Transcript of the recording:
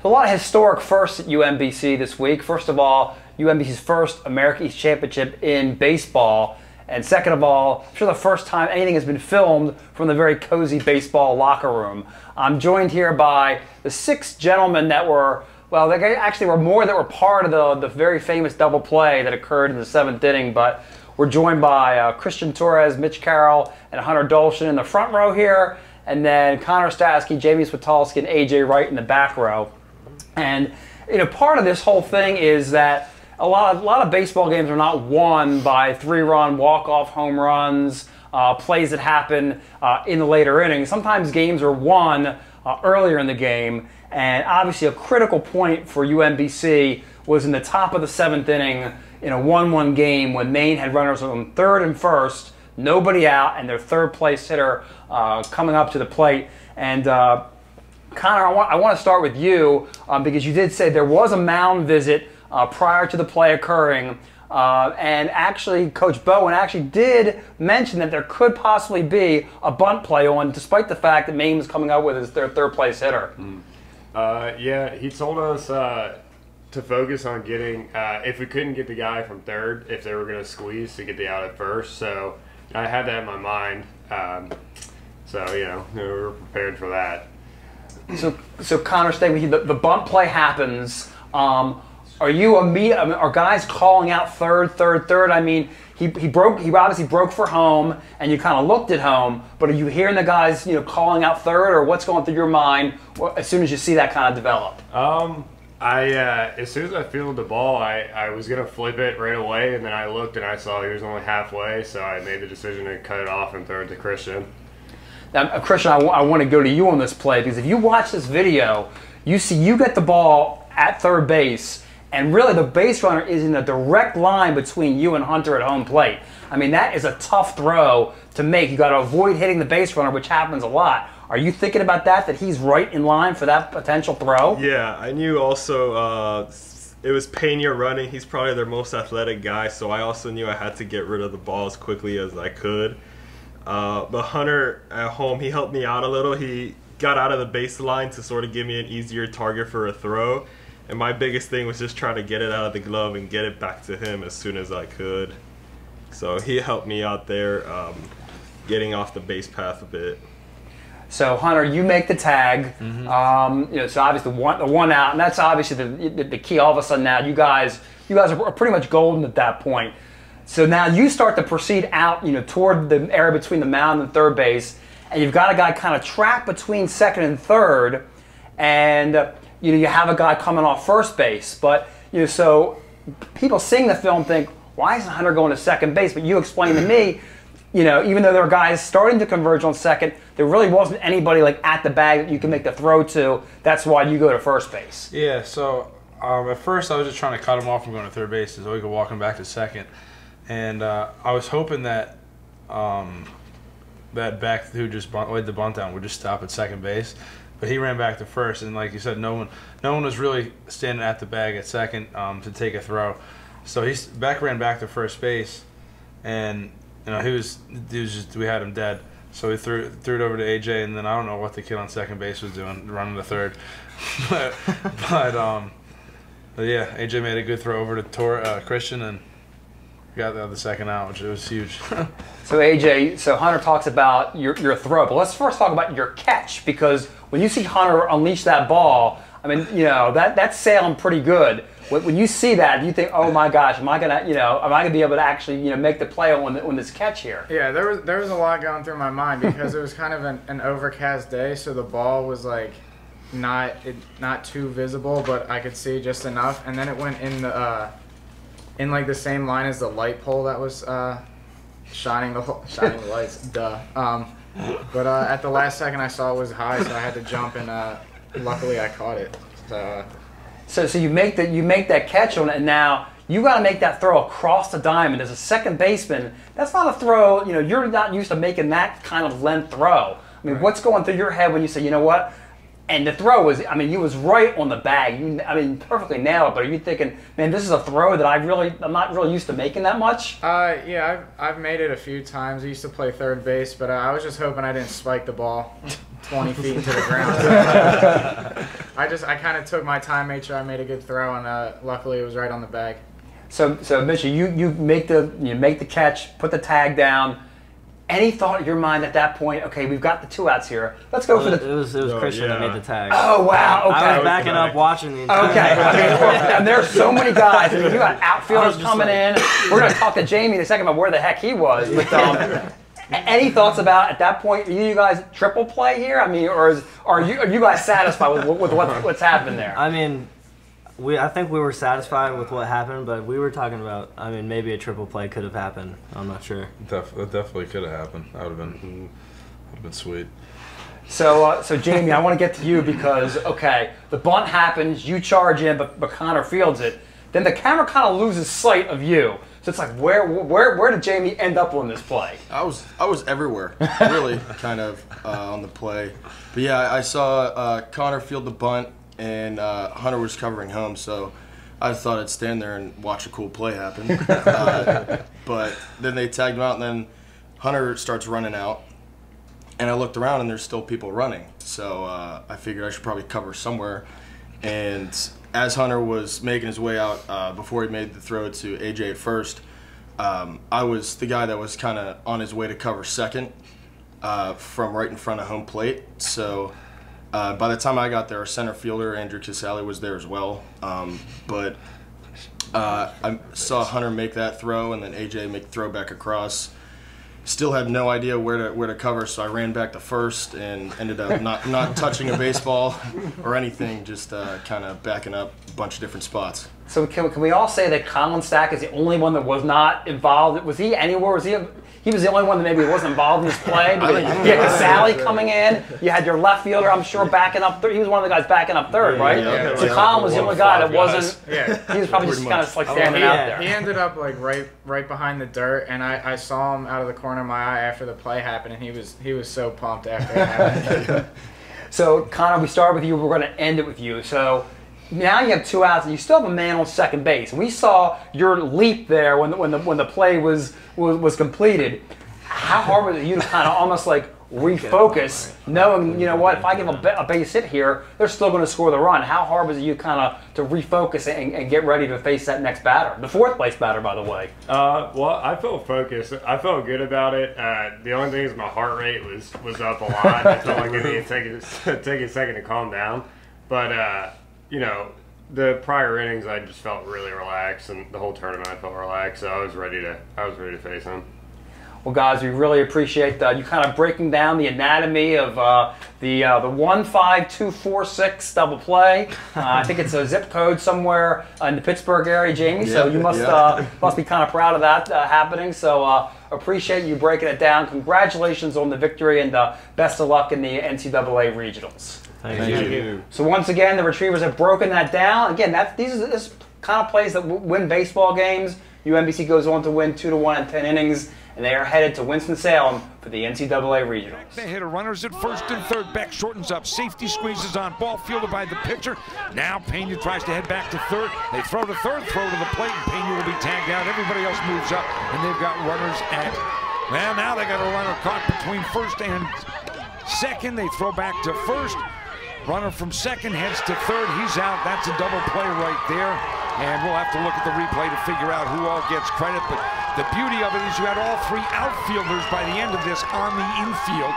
So a lot of historic firsts at UMBC this week. First of all, UMBC's first America East Championship in baseball. And second of all, I'm sure the first time anything has been filmed from the very cozy baseball locker room. I'm joined here by the 6 gentlemen that were, well, they actually were more that were part of the very famous double play that occurred in the 7th inning. But we're joined by Christian Torres, Mitch Carroll, and Hunter Dolshin in the front row here. And then Connor Stasky, Jamie Switalski, and AJ Wright in the back row. And part of this whole thing is that a lot of baseball games are not won by 3-run walk-off home runs, plays that happen in the later innings. Sometimes games are won earlier in the game, and obviously a critical point for UMBC was in the top of the 7th inning in a 1-1 game when Maine had runners on third and first, nobody out, and their third place hitter coming up to the plate. And Connor, I want to start with you because you did say there was a mound visit prior to the play occurring, and actually Coach Bowen actually did mention that there could possibly be a bunt play on, despite the fact that Maine was coming up with their third place hitter. Yeah, he told us to focus on getting, if we couldn't get the guy from third, if they were going to squeeze, to get the out at first. So I had that in my mind. So, we were prepared for that. So Connor, stay with you. The bunt play happens. Are guys calling out third? I mean, he obviously broke for home, and you kind of looked at home. But are you hearing the guys, calling out third, or what's going through your mind as soon as you see that kind of develop? As soon as I fielded the ball, I was gonna flip it right away, and then I looked and I saw he was only halfway, so I made the decision to cut it off and throw it to Christian. Now, Christian, I want to go to you on this play, because if you watch this video, you see you get the ball at third base, and really the base runner is in a direct line between you and Hunter at home plate. I mean, that is a tough throw to make. You got to avoid hitting the base runner, which happens a lot. Are you thinking about that he's right in line for that potential throw? Yeah, I knew also it was Pena running. He's probably their most athletic guy, so I also knew I had to get rid of the ball as quickly as I could. But Hunter at home, he helped me out a little. He got out of the baseline to sort of give me an easier target for a throw. And my biggest thing was just trying to get it out of the glove and get it back to him as soon as I could. So he helped me out there getting off the base path a bit. So Hunter, you make the tag. Mm-hmm. So obviously the one out, and that's obviously the key. All of a sudden now you guys are pretty much golden at that point. So now you start to proceed out, toward the area between the mound and third base, and you've got a guy kind of trapped between second and third, and you have a guy coming off first base. But so people seeing the film think, why isn't Hunter going to second base? But you explained to me, even though there were guys starting to converge on second, there really wasn't anybody at the bag that you can make the throw to. That's why you go to first base. Yeah. So at first I was just trying to cut him off from going to third base so we could walk him back to second. And I was hoping that that back who just laid the bunt down would just stop at second base, but he ran back to first, and like you said, no one was really standing at the bag at second to take a throw. So Beck ran back to first base, and we had him dead. So we threw it over to AJ, and then I don't know what the kid on second base was doing, running to third, but yeah, AJ made a good throw over to Christian and got the second out, which was huge. So AJ, Hunter talks about your throw, but let's first talk about your catch, because when you see Hunter unleash that ball, I mean, that's sailing pretty good. When you see that, you think, oh my gosh, am I gonna be able to actually make the play on this catch here? Yeah, there was a lot going through my mind because it was kind of an overcast day, so the ball was not too visible, but I could see just enough, and then it went in the the same line as the light pole that was shining the lights. Duh. But at the last second, I saw it was high, so I had to jump, and luckily I caught it. So you make that catch on it, and now you got to make that throw across the diamond. As a second baseman, that's not a throw. You're not used to making that kind of length throw. I mean, what's going through your head when you say, you know what? And the throw was, you was right on the bag. Perfectly nailed it. But are you thinking, man, this is a throw that I'm not really used to making that much? Yeah, I've made it a few times. I used to play third base, but I was just hoping I didn't spike the ball 20 feet into the ground. I kind of took my time, made sure I made a good throw, and luckily it was right on the bag. So Mitchell, you make the catch, put the tag down. Any thought in your mind at that point? Okay, we've got the 2 outs here. Let's go for the. It was Christian that made the tag. Oh wow! Okay. I was backing up, watching the entire. Okay, and there's so many guys. I mean, you got outfielders coming in. We're gonna talk to Jamie in a second about where the heck he was. But any thoughts about at that point? Are you guys triple play here? I mean, or are you guys satisfied with what's happened there? I mean, I think we were satisfied with what happened, but we were talking about. I mean, maybe a triple play could have happened. I'm not sure. It definitely could have happened. That would have been sweet. So Jamie, I want to get to you because the bunt happens, you charge in, but Connor fields it. Then the camera kind of loses sight of you. So it's like, where did Jamie end up on this play? I was everywhere, really, kind of on the play. But yeah, I saw Connor field the bunt, and Hunter was covering home, so I thought I'd stand there and watch a cool play happen. But then they tagged him out, and then Hunter starts running out, and I looked around, and there's still people running. So I figured I should probably cover somewhere. And as Hunter was making his way out, before he made the throw to AJ at first, I was the guy that was kind of on his way to cover second from right in front of home plate. So by the time I got there, our center fielder, Andrew Casale, was there as well. But I saw Hunter make that throw, and then AJ make the throw back across. Still had no idea where to cover, so I ran back to first and ended up not touching a baseball or anything, just kind of backing up a bunch of different spots. So can we all say that Colin Stack is the only one that was not involved? Was he anywhere? He was the only one that maybe wasn't involved in this play? You had Casale coming in. You had your left fielder, I'm sure, backing up third. He was one of the guys backing up third, right? Yeah. So Colin was the only guy that wasn't. Yeah. He was probably just kind of like standing out there. He ended up like right behind the dirt, and I saw him out of the corner of my eye after the play happened, and he was so pumped after it happened. So Connor, we started with you. We're going to end it with you. So now you have 2 outs, and you still have a man on second base. And we saw your leap there when the play was completed. How hard was it you to kind of almost like refocus, knowing, you know what, if I give a base hit here, they're still going to score the run. How hard was it you kind of to refocus and get ready to face that next batter, the 4th place batter, by the way? Well, I felt focused. I felt good about it. The only thing is my heart rate was up a lot. I felt like it needed to take a second to calm down. But you know, the prior innings, I just felt really relaxed, and the whole tournament I felt relaxed. So I was ready to face him. Well, guys, we really appreciate you kind of breaking down the anatomy of the 15246 double play. I think it's a zip code somewhere in the Pittsburgh area, Jamie. So you must be kind of proud of that happening. So appreciate you breaking it down. Congratulations on the victory, and best of luck in the NCAA regionals. Thank you. So once again, the Retrievers have broken that down. Again, this kind of plays that win baseball games. UMBC goes on to win 2-1 in 10 innings. And they are headed to Winston-Salem for the NCAA Regionals. They hit a runners at first and third. Beck shortens up. Safety squeezes on. Ball fielded by the pitcher. Now Pena tries to head back to third. They throw to third, throw to the plate, and Pena will be tagged out. Everybody else moves up, and they've got runners at... Well, now they got a runner caught between first and second. They throw back to first. Runner from second heads to third. He's out. That's a double play right there. And we'll have to look at the replay to figure out who all gets credit. But the beauty of it is you had all 3 outfielders by the end of this on the infield.